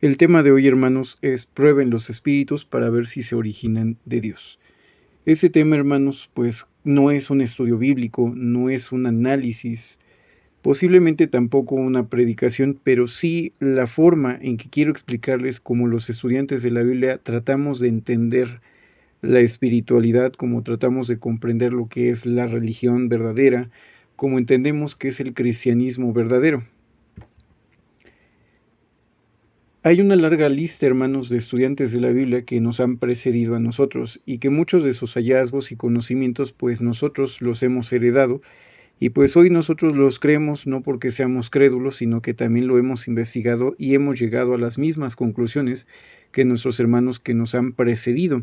El tema de hoy, hermanos, es prueben los espíritus para ver si se originan de Dios. Ese tema, hermanos, pues no es un estudio bíblico, no es un análisis, posiblemente tampoco una predicación, pero sí la forma en que quiero explicarles cómo los estudiantes de la Biblia tratamos de entender la espiritualidad, cómo tratamos de comprender lo que es la religión verdadera, cómo entendemos que es el cristianismo verdadero. Hay una larga lista, hermanos, de estudiantes de la Biblia que nos han precedido a nosotros y que muchos de sus hallazgos y conocimientos pues nosotros los hemos heredado y pues hoy nosotros los creemos no porque seamos crédulos, sino que también lo hemos investigado y hemos llegado a las mismas conclusiones que nuestros hermanos que nos han precedido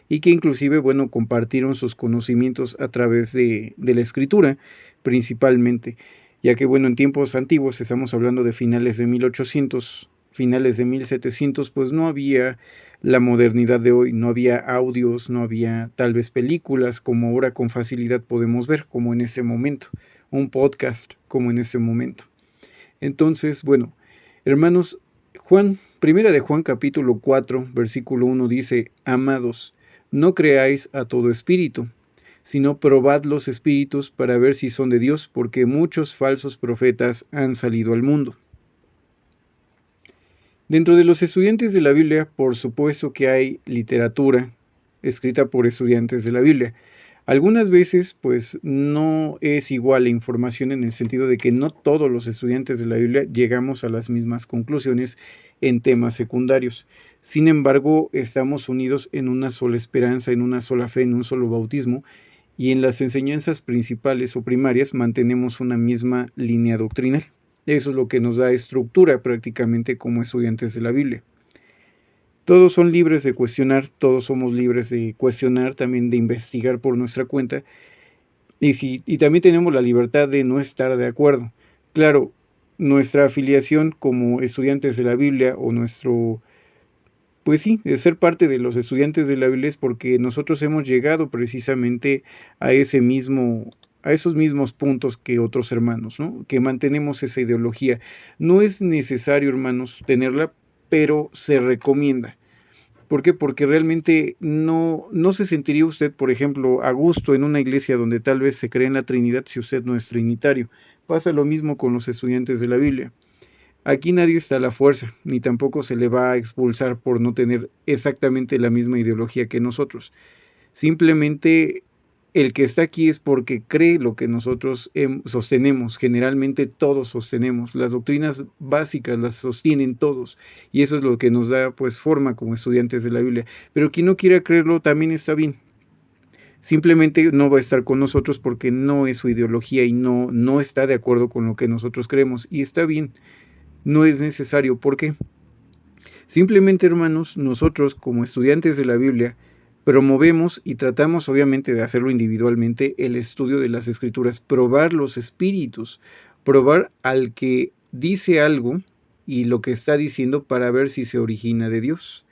y que inclusive, bueno, compartieron sus conocimientos a través de la escritura principalmente, ya que, bueno, en tiempos antiguos, estamos hablando de finales de 1800, finales de 1700, pues no había la modernidad de hoy, no había audios, no había tal vez películas como ahora con facilidad podemos ver, como en ese momento, un podcast como en ese momento. Entonces, bueno, hermanos, Primera de Juan capítulo 4, versículo 1 dice, amados, no creáis a todo espíritu, sino probad los espíritus para ver si son de Dios, porque muchos falsos profetas han salido al mundo. Dentro de los estudiantes de la Biblia, por supuesto que hay literatura escrita por estudiantes de la Biblia. Algunas veces, pues, no es igual la información en el sentido de que no todos los estudiantes de la Biblia llegamos a las mismas conclusiones en temas secundarios. Sin embargo, estamos unidos en una sola esperanza, en una sola fe, en un solo bautismo, y en las enseñanzas principales o primarias mantenemos una misma línea doctrinal. Eso es lo que nos da estructura prácticamente como estudiantes de la Biblia. Todos son libres de cuestionar, todos somos libres de cuestionar, también de investigar por nuestra cuenta, y también tenemos la libertad de no estar de acuerdo. Claro, nuestra afiliación como estudiantes de la Biblia o pues sí, de ser parte de los estudiantes de la Biblia es porque nosotros hemos llegado precisamente a esos mismos puntos que otros hermanos, ¿no? Que mantenemos esa ideología. No es necesario, hermanos, tenerla, pero se recomienda. ¿Por qué? Porque realmente no se sentiría usted, por ejemplo, a gusto en una iglesia donde tal vez se cree en la Trinidad si usted no es trinitario. Pasa lo mismo con los estudiantes de la Biblia. Aquí nadie está a la fuerza, ni tampoco se le va a expulsar por no tener exactamente la misma ideología que nosotros. Simplemente el que está aquí es porque cree lo que nosotros sostenemos. Generalmente todos sostenemos. Las doctrinas básicas las sostienen todos. Y eso es lo que nos da pues forma como estudiantes de la Biblia. Pero quien no quiera creerlo también está bien. Simplemente no va a estar con nosotros porque no es su ideología y no está de acuerdo con lo que nosotros creemos. Y está bien. No es necesario. ¿Por qué? Simplemente, hermanos, nosotros como estudiantes de la Biblia promovemos y tratamos obviamente de hacerlo individualmente el estudio de las escrituras, probar los espíritus, probar al que dice algo y lo que está diciendo para ver si se origina de Dios.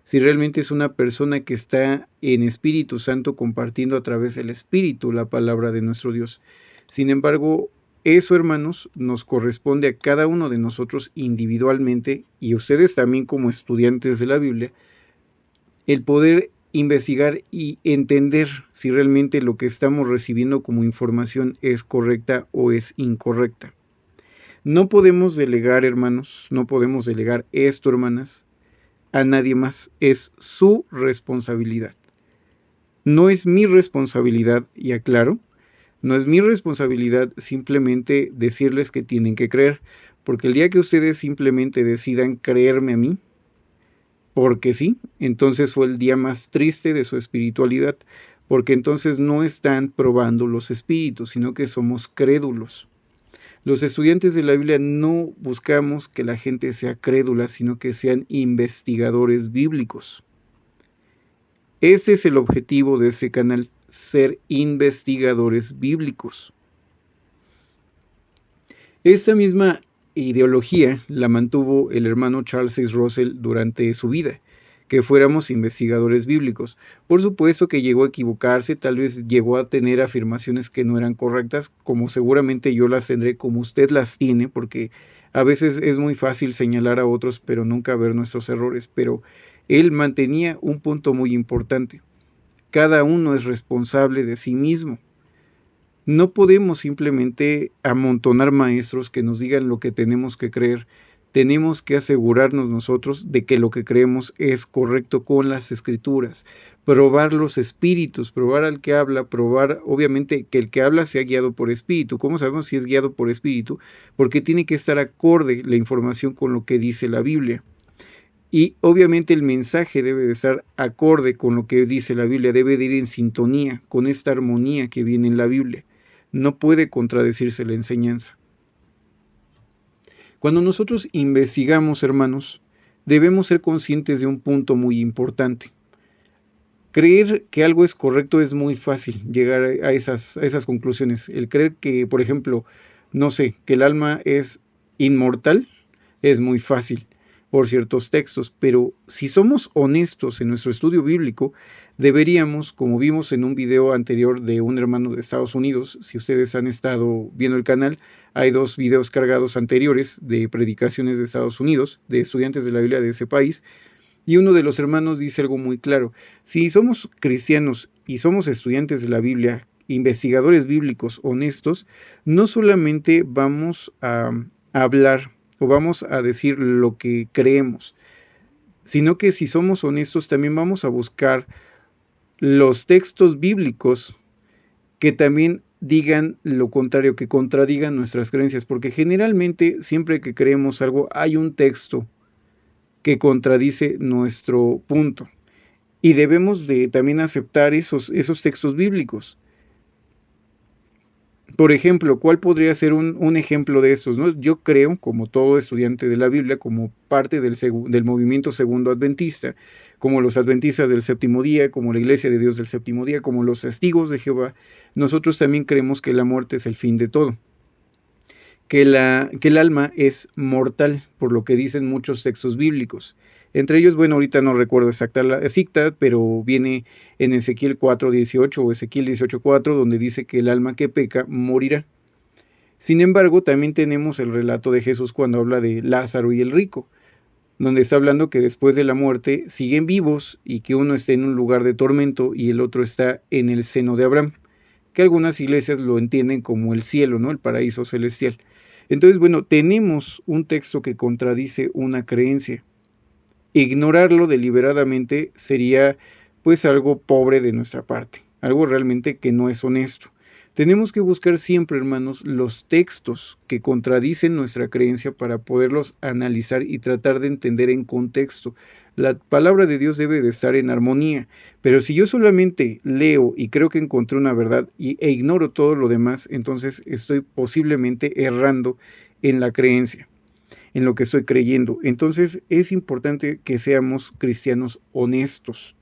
Si realmente es una persona que está en Espíritu Santo compartiendo a través del Espíritu la palabra de nuestro Dios. Sin embargo, eso, hermanos, nos corresponde a cada uno de nosotros individualmente y ustedes también como estudiantes de la Biblia, el poder investigar y entender si realmente lo que estamos recibiendo como información es correcta o es incorrecta. No podemos delegar, hermanos, no podemos delegar esto, hermanas, a nadie más. Es su responsabilidad. No es mi responsabilidad, y aclaro, no es mi responsabilidad simplemente decirles que tienen que creer, porque el día que ustedes simplemente decidan creerme a mí, porque sí, entonces fue el día más triste de su espiritualidad, porque entonces no están probando los espíritus, sino que somos crédulos. Los estudiantes de la Biblia no buscamos que la gente sea crédula, sino que sean investigadores bíblicos. Este es el objetivo de este canal, ser investigadores bíblicos. Esta misma ideología la mantuvo el hermano Charles S. Russell durante su vida, que fuéramos investigadores bíblicos. Por supuesto que llegó a equivocarse, tal vez llegó a tener afirmaciones que no eran correctas, como seguramente yo las tendré como usted las tiene, porque a veces es muy fácil señalar a otros, pero nunca ver nuestros errores. Pero él mantenía un punto muy importante. Cada uno es responsable de sí mismo. No podemos simplemente amontonar maestros que nos digan lo que tenemos que creer. Tenemos que asegurarnos nosotros de que lo que creemos es correcto con las escrituras. Probar los espíritus, probar al que habla, probar obviamente que el que habla sea guiado por espíritu. ¿Cómo sabemos si es guiado por espíritu? Porque tiene que estar acorde la información con lo que dice la Biblia. Y obviamente el mensaje debe de estar acorde con lo que dice la Biblia, debe de ir en sintonía con esta armonía que viene en la Biblia. No puede contradecirse la enseñanza. Cuando nosotros investigamos, hermanos, debemos ser conscientes de un punto muy importante. Creer que algo es correcto es muy fácil llegar a esas conclusiones. El creer que, por ejemplo, no sé, que el alma es inmortal es muy fácil por ciertos textos, pero si somos honestos en nuestro estudio bíblico, deberíamos, como vimos en un video anterior de un hermano de Estados Unidos, si ustedes han estado viendo el canal, hay 2 videos cargados anteriores de predicaciones de Estados Unidos, de estudiantes de la Biblia de ese país, y uno de los hermanos dice algo muy claro: si somos cristianos y somos estudiantes de la Biblia, investigadores bíblicos honestos, no solamente vamos a hablar o vamos a decir lo que creemos, sino que si somos honestos también vamos a buscar los textos bíblicos que también digan lo contrario, que contradigan nuestras creencias, porque generalmente siempre que creemos algo hay un texto que contradice nuestro punto y debemos de también aceptar esos textos bíblicos. Por ejemplo, ¿cuál podría ser un ejemplo de estos, ¿no? Yo creo, como todo estudiante de la Biblia, como parte del movimiento segundo adventista, como los adventistas del séptimo día, como la Iglesia de Dios del séptimo día, como los testigos de Jehová, nosotros también creemos que la muerte es el fin de todo. Que el alma es mortal, por lo que dicen muchos textos bíblicos. Entre ellos, bueno, ahorita no recuerdo exacta la cita, pero viene en Ezequiel 4:18 o Ezequiel 18:4, donde dice que el alma que peca morirá. Sin embargo, también tenemos el relato de Jesús cuando habla de Lázaro y el rico, donde está hablando que después de la muerte siguen vivos y que uno está en un lugar de tormento y el otro está en el seno de Abraham, que algunas iglesias lo entienden como el cielo, ¿no? El paraíso celestial. Entonces, bueno, tenemos un texto que contradice una creencia. Ignorarlo deliberadamente sería pues algo pobre de nuestra parte, algo realmente que no es honesto. Tenemos que buscar siempre, hermanos, los textos que contradicen nuestra creencia para poderlos analizar y tratar de entender en contexto. La palabra de Dios debe de estar en armonía, pero si yo solamente leo y creo que encontré una verdad e ignoro todo lo demás, entonces estoy posiblemente errando en la creencia, en lo que estoy creyendo. Entonces es importante que seamos cristianos honestos.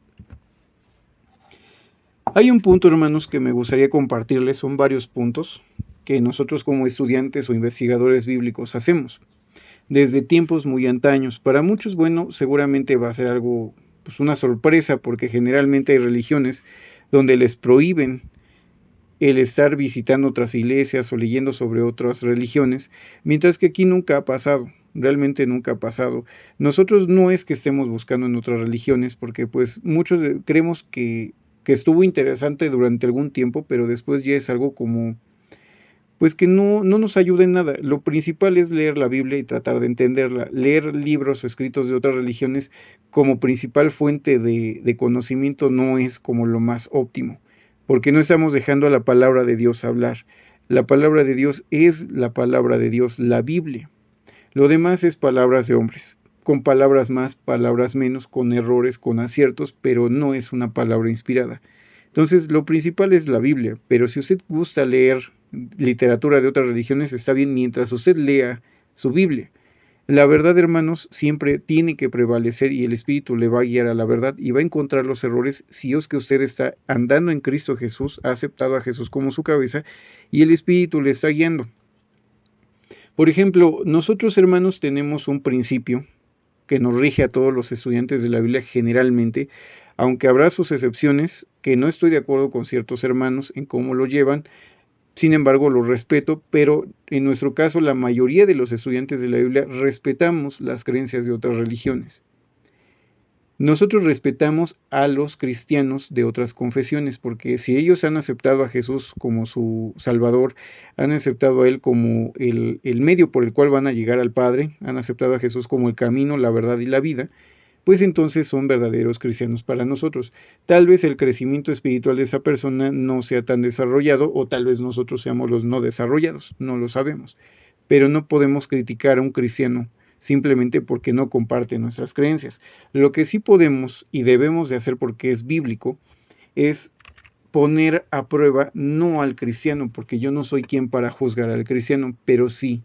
Hay un punto, hermanos, que me gustaría compartirles, son varios puntos que nosotros como estudiantes o investigadores bíblicos hacemos desde tiempos muy antaños. Para muchos, bueno, seguramente va a ser algo, pues una sorpresa, porque generalmente hay religiones donde les prohíben el estar visitando otras iglesias o leyendo sobre otras religiones, mientras que aquí nunca ha pasado. Realmente nunca ha pasado. Nosotros no es que estemos buscando en otras religiones, porque pues muchos creemos que estuvo interesante durante algún tiempo, pero después ya es algo como, pues que no nos ayuda en nada. Lo principal es leer la Biblia y tratar de entenderla. Leer libros o escritos de otras religiones como principal fuente de conocimiento no es como lo más óptimo, porque no estamos dejando a la palabra de Dios hablar. La palabra de Dios es la palabra de Dios, la Biblia. Lo demás es palabras de hombres, con palabras más, palabras menos, con errores, con aciertos, pero no es una palabra inspirada. Entonces, lo principal es la Biblia, pero si usted gusta leer literatura de otras religiones, está bien mientras usted lea su Biblia. La verdad, hermanos, siempre tiene que prevalecer y el Espíritu le va a guiar a la verdad y va a encontrar los errores si es que usted está andando en Cristo Jesús, ha aceptado a Jesús como su cabeza y el Espíritu le está guiando. Por ejemplo, nosotros, hermanos, tenemos un principio que nos rige a todos los estudiantes de la Biblia generalmente, aunque habrá sus excepciones, que no estoy de acuerdo con ciertos hermanos en cómo lo llevan. Sin embargo, lo respeto, pero en nuestro caso la mayoría de los estudiantes de la Biblia respetamos las creencias de otras religiones. Nosotros respetamos a los cristianos de otras confesiones, porque si ellos han aceptado a Jesús como su Salvador, han aceptado a Él como el medio por el cual van a llegar al Padre, han aceptado a Jesús como el camino, la verdad y la vida, pues entonces son verdaderos cristianos para nosotros. Tal vez el crecimiento espiritual de esa persona no sea tan desarrollado, o tal vez nosotros seamos los no desarrollados, no lo sabemos. Pero no podemos criticar a un cristiano simplemente porque no comparte nuestras creencias. Lo que sí podemos y debemos de hacer, porque es bíblico, es poner a prueba no al cristiano, porque yo no soy quien para juzgar al cristiano, pero sí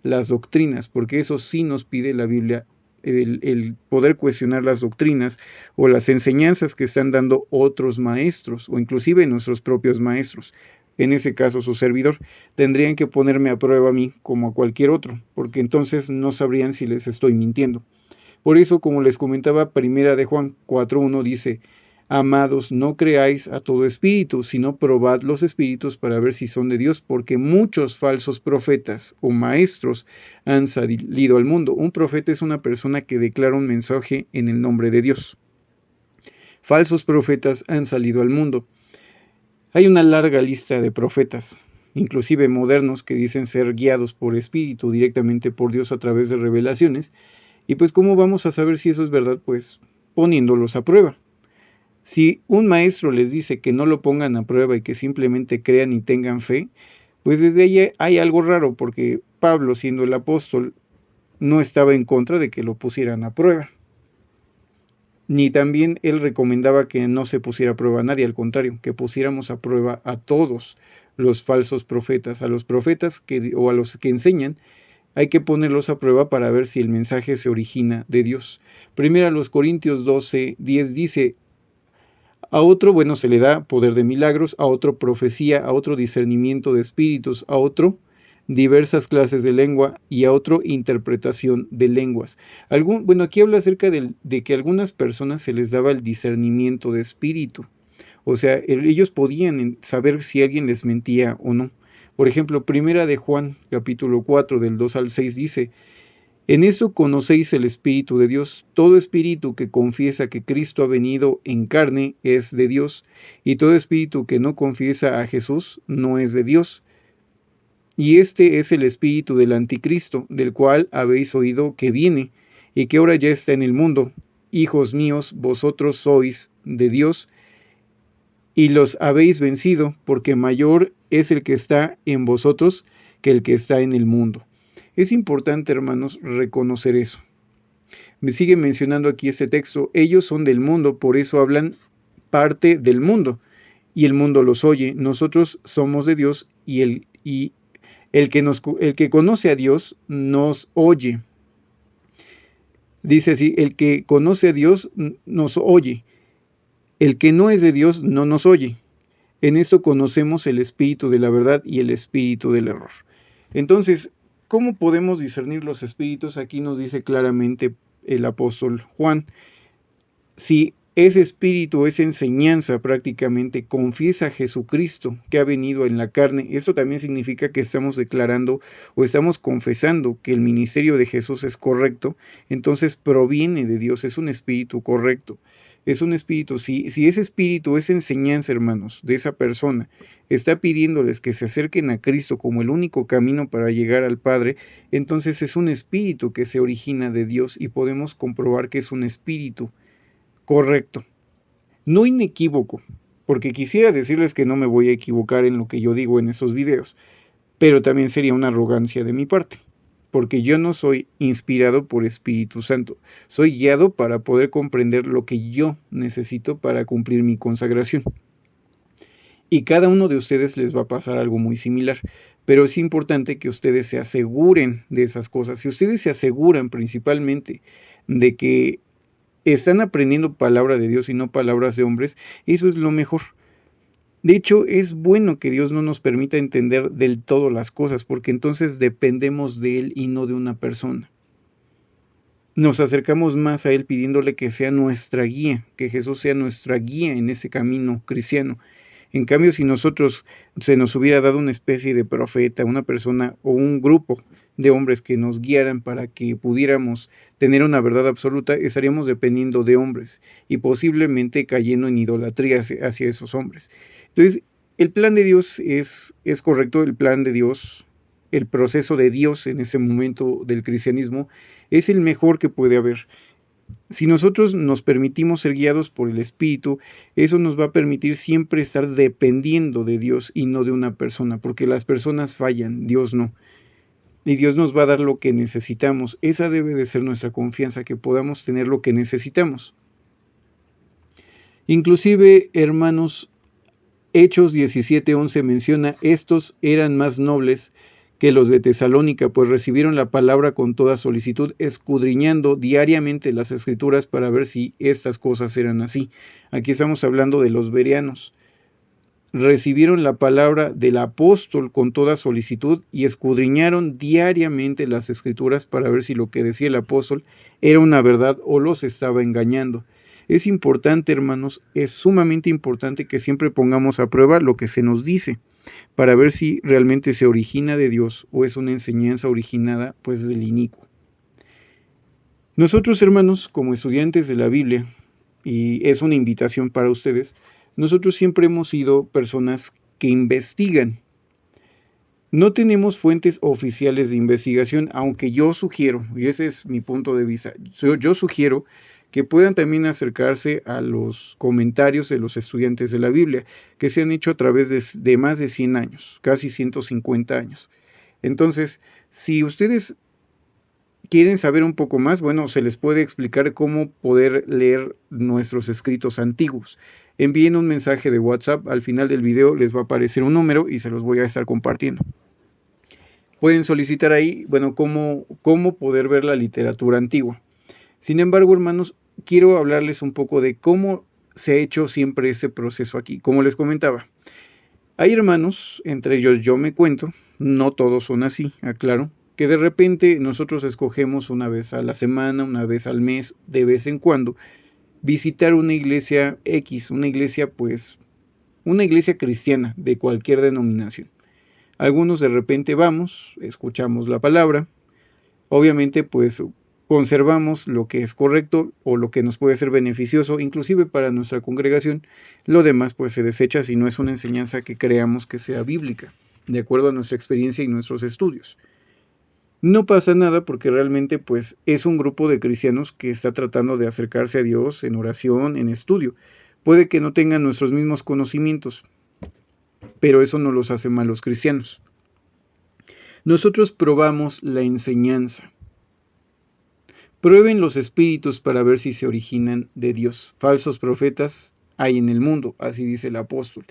las doctrinas, porque eso sí nos pide la Biblia, el poder cuestionar las doctrinas o las enseñanzas que están dando otros maestros o inclusive nuestros propios maestros. En ese caso su servidor, tendrían que ponerme a prueba a mí como a cualquier otro, porque entonces no sabrían si les estoy mintiendo. Por eso, como les comentaba, primera de Juan 4:1 dice: amados, no creáis a todo espíritu, sino probad los espíritus para ver si son de Dios, porque muchos falsos profetas o maestros han salido al mundo. Un profeta es una persona que declara un mensaje en el nombre de Dios. Falsos profetas han salido al mundo. Hay una larga lista de profetas, inclusive modernos, que dicen ser guiados por espíritu directamente por Dios a través de revelaciones. Y pues, ¿cómo vamos a saber si eso es verdad? Pues poniéndolos a prueba. Si un maestro les dice que no lo pongan a prueba y que simplemente crean y tengan fe, pues desde ahí hay algo raro, porque Pablo, siendo el apóstol, no estaba en contra de que lo pusieran a prueba. Ni también él recomendaba que no se pusiera a prueba a nadie, al contrario, que pusiéramos a prueba a todos los falsos profetas, a los profetas o a los que enseñan. Hay que ponerlos a prueba para ver si el mensaje se origina de Dios. Primero a los Corintios 12:10 dice: a otro, se le da poder de milagros, a otro profecía, a otro discernimiento de espíritus, a otro diversas clases de lengua y a otro interpretación de lenguas. Aquí habla acerca de que a algunas personas se les daba el discernimiento de espíritu. O sea, ellos podían saber si alguien les mentía o no. Por ejemplo, primera de Juan, capítulo 4, del 2 al 6 dice: en eso conocéis el Espíritu de Dios. Todo espíritu que confiesa que Cristo ha venido en carne es de Dios, y todo espíritu que no confiesa a Jesús no es de Dios. Y este es el espíritu del anticristo, del cual habéis oído que viene, y que ahora ya está en el mundo. Hijos míos, vosotros sois de Dios, y los habéis vencido, porque mayor es el que está en vosotros que el que está en el mundo. Es importante, hermanos, reconocer eso. Me sigue mencionando aquí este texto: ellos son del mundo, por eso hablan parte del mundo, y el mundo los oye. Nosotros somos de Dios, y el que conoce a Dios nos oye. Dice así: el que conoce a Dios nos oye. El que no es de Dios no nos oye. En eso conocemos el espíritu de la verdad y el espíritu del error. Entonces, ¿cómo podemos discernir los espíritus? Aquí nos dice claramente el apóstol Juan: si ese espíritu, esa enseñanza prácticamente confiesa a Jesucristo que ha venido en la carne, esto también significa que estamos declarando o estamos confesando que el ministerio de Jesús es correcto, entonces proviene de Dios, es un espíritu correcto. Es un espíritu. Si ese espíritu, esa enseñanza, hermanos, de esa persona está pidiéndoles que se acerquen a Cristo como el único camino para llegar al Padre, entonces es un espíritu que se origina de Dios y podemos comprobar que es un espíritu correcto, no inequívoco, porque quisiera decirles que no me voy a equivocar en lo que yo digo en esos videos, pero también sería una arrogancia de mi parte, porque yo no soy inspirado por Espíritu Santo, soy guiado para poder comprender lo que yo necesito para cumplir mi consagración. Y cada uno de ustedes les va a pasar algo muy similar, pero es importante que ustedes se aseguren de esas cosas. Si ustedes se aseguran principalmente de que están aprendiendo palabra de Dios y no palabras de hombres, eso es lo mejor. De hecho, es bueno que Dios no nos permita entender del todo las cosas, porque entonces dependemos de Él y no de una persona. nos acercamos más a Él pidiéndole que sea nuestra guía, que Jesús sea nuestra guía en ese camino cristiano. En cambio, si nosotros se nos hubiera dado una especie de profeta, una persona o un grupo de hombres que nos guiaran para que pudiéramos tener una verdad absoluta, estaríamos dependiendo de hombres y posiblemente cayendo en idolatría hacia esos hombres. Entonces, el plan de Dios es correcto, el plan de Dios, el proceso de Dios en ese momento del cristianismo es el mejor que puede haber. Si nosotros nos permitimos ser guiados por el Espíritu, eso nos va a permitir siempre estar dependiendo de Dios y no de una persona, porque las personas fallan, Dios no. Y Dios nos va a dar lo que necesitamos. Esa debe de ser nuestra confianza, que podamos tener lo que necesitamos. Inclusive, hermanos, Hechos 17:11 menciona, estos eran más nobles que los de Tesalónica, pues recibieron la palabra con toda solicitud, escudriñando diariamente las Escrituras para ver si estas cosas eran así. Aquí estamos hablando de los bereanos. Recibieron la palabra del apóstol con toda solicitud y escudriñaron diariamente las Escrituras para ver si lo que decía el apóstol era una verdad o los estaba engañando. Es importante, hermanos, es sumamente importante que siempre pongamos a prueba lo que se nos dice, para ver si realmente se origina de Dios o es una enseñanza originada pues del inicuo. Nosotros, hermanos, como estudiantes de la Biblia, y es una invitación para ustedes, nosotros siempre hemos sido personas que investigan. No tenemos fuentes oficiales de investigación, aunque yo sugiero, y ese es mi punto de vista, yo sugiero que puedan también acercarse a los comentarios de los estudiantes de la Biblia, que se han hecho a través de más de 100 años, casi 150 años. Entonces, si ustedes quieren saber un poco más, bueno, se les puede explicar cómo poder leer nuestros escritos antiguos. Envíen un mensaje de WhatsApp, al final del video les va a aparecer un número y se los voy a estar compartiendo. Pueden solicitar ahí, bueno, cómo poder ver la literatura antigua. Sin embargo, hermanos, quiero hablarles un poco de cómo se ha hecho siempre ese proceso aquí. Como les comentaba, hay hermanos, entre ellos yo me cuento, no todos son así, aclaro, que de repente nosotros escogemos una vez a la semana, una vez al mes, de vez en cuando, visitar una iglesia X, una iglesia cristiana de cualquier denominación. Algunos de repente vamos, escuchamos la palabra, obviamente pues conservamos lo que es correcto o lo que nos puede ser beneficioso, inclusive para nuestra congregación. Lo demás pues se desecha si no es una enseñanza que creamos que sea bíblica, de acuerdo a nuestra experiencia y nuestros estudios. No pasa nada porque realmente pues es un grupo de cristianos que está tratando de acercarse a Dios en oración, en estudio. Puede que no tengan nuestros mismos conocimientos, pero eso no los hace malos cristianos. Nosotros probamos la enseñanza. Prueben los espíritus para ver si se originan de Dios. Falsos profetas hay en el mundo, así dice el apóstol.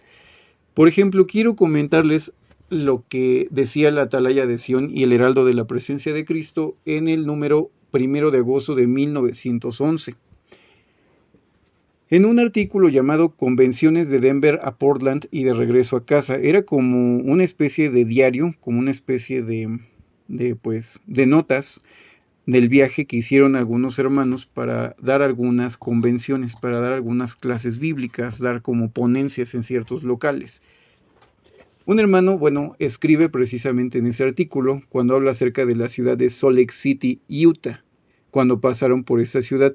Por ejemplo, quiero comentarles lo que decía la Atalaya de Sión y el Heraldo de la Presencia de Cristo en el número 1 de agosto de 1911. En un artículo llamado Convenciones de Denver a Portland y de regreso a casa, era como una especie de diario, como una especie de notas del viaje que hicieron algunos hermanos para dar algunas convenciones, para dar algunas clases bíblicas, dar como ponencias en ciertos locales. Un hermano, escribe precisamente en ese artículo cuando habla acerca de la ciudad de Salt Lake City, Utah, cuando pasaron por esta ciudad.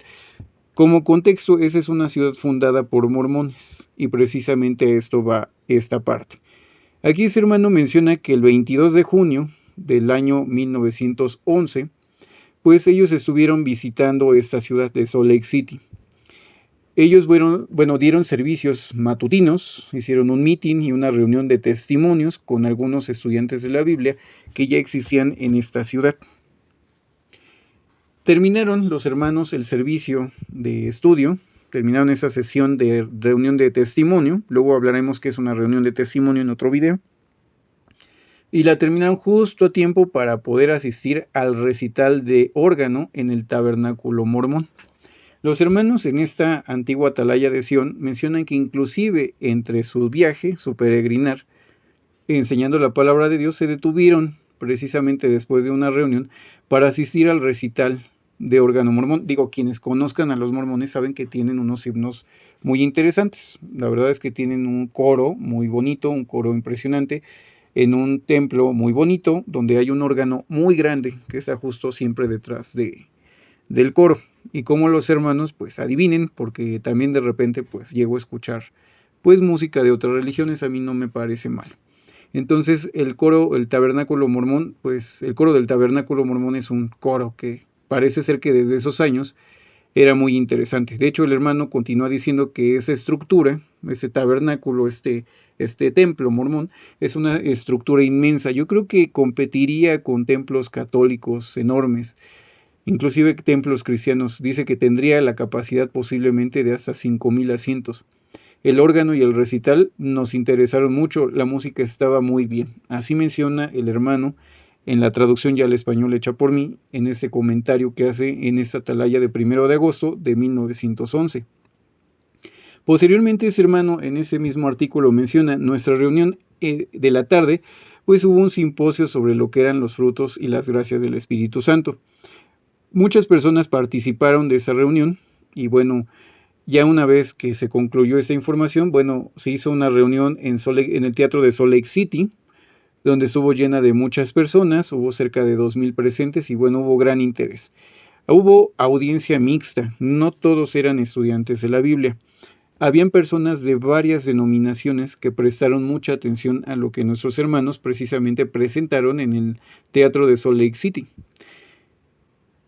Como contexto, esa es una ciudad fundada por mormones, y precisamente a esto va esta parte. Aquí ese hermano menciona que el 22 de junio del año 1911, pues ellos estuvieron visitando esta ciudad de Salt Lake City. Ellos dieron servicios matutinos, hicieron un meeting y una reunión de testimonios con algunos estudiantes de la Biblia que ya existían en esta ciudad. Terminaron los hermanos el servicio de estudio, terminaron esa sesión de reunión de testimonio, luego hablaremos qué es una reunión de testimonio en otro video, y la terminaron justo a tiempo para poder asistir al recital de órgano en el tabernáculo mormón. Los hermanos en esta antigua atalaya de Sión mencionan que inclusive entre su viaje, su peregrinar, enseñando la palabra de Dios, se detuvieron precisamente después de una reunión para asistir al recital de órgano mormón. Digo, quienes conozcan a los mormones saben que tienen unos himnos muy interesantes. La verdad es que tienen un coro muy bonito, un coro impresionante, en un templo muy bonito, donde hay un órgano muy grande que está justo siempre detrás del coro. Y como los hermanos, pues adivinen, porque también de repente pues llego a escuchar pues música de otras religiones, a mí no me parece mal. Entonces el coro, el tabernáculo mormón, pues el coro del tabernáculo mormón es un coro que parece ser que desde esos años era muy interesante. De hecho, el hermano continúa diciendo que esa estructura, ese tabernáculo, este templo mormón, es una estructura inmensa. Yo creo que competiría con templos católicos enormes, inclusive templos cristianos. Dice que tendría la capacidad posiblemente de hasta 5,000 asientos. El órgano y el recital nos interesaron mucho, la música estaba muy bien. Así menciona el hermano en la traducción ya al español hecha por mí, en ese comentario que hace en esa atalaya de 1 de agosto de 1911. Posteriormente ese hermano en ese mismo artículo menciona nuestra reunión de la tarde, pues hubo un simposio sobre lo que eran los frutos y las gracias del Espíritu Santo. Muchas personas participaron de esa reunión y bueno, ya una vez que se concluyó esa información, bueno, se hizo una reunión en el teatro de Salt Lake City, donde estuvo llena de muchas personas, hubo cerca de 2,000 presentes y bueno, hubo gran interés. Hubo audiencia mixta, no todos eran estudiantes de la Biblia. Habían personas de varias denominaciones que prestaron mucha atención a lo que nuestros hermanos precisamente presentaron en el teatro de Salt Lake City.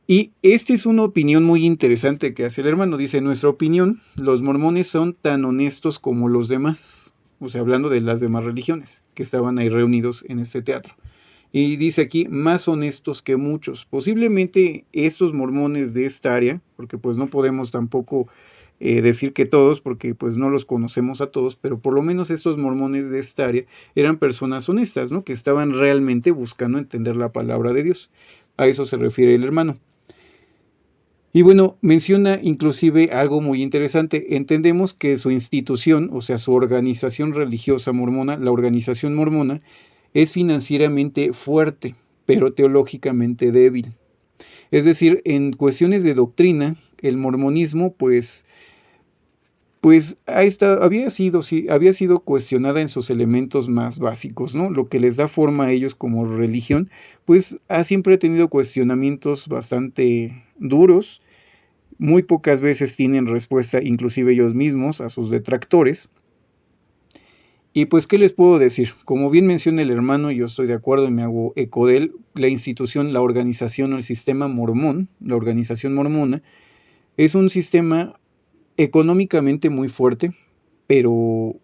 Y esta es una opinión muy interesante que hace el hermano. Dice, en nuestra opinión, los mormones son tan honestos como los demás. O sea, hablando de las demás religiones que estaban ahí reunidos en este teatro. Y dice aquí, más honestos que muchos. Posiblemente estos mormones de esta área, porque pues no podemos tampoco decir que todos, porque pues no los conocemos a todos, pero por lo menos estos mormones de esta área eran personas honestas, ¿no? Que estaban realmente buscando entender la palabra de Dios. A eso se refiere el hermano. Y bueno, menciona inclusive algo muy interesante. Entendemos que su institución, o sea, su organización religiosa mormona, la organización mormona, es financieramente fuerte, pero teológicamente débil. Es decir, en cuestiones de doctrina, el mormonismo, pues había sido cuestionada en sus elementos más básicos, ¿no? Lo que les da forma a ellos como religión, pues ha siempre tenido cuestionamientos bastante duros. Muy pocas veces tienen respuesta, inclusive ellos mismos, a sus detractores. Y pues, ¿qué les puedo decir? Como bien menciona el hermano, yo estoy de acuerdo y me hago eco de él, la institución, la organización o el sistema mormón, la organización mormona, es un sistema económicamente muy fuerte, pero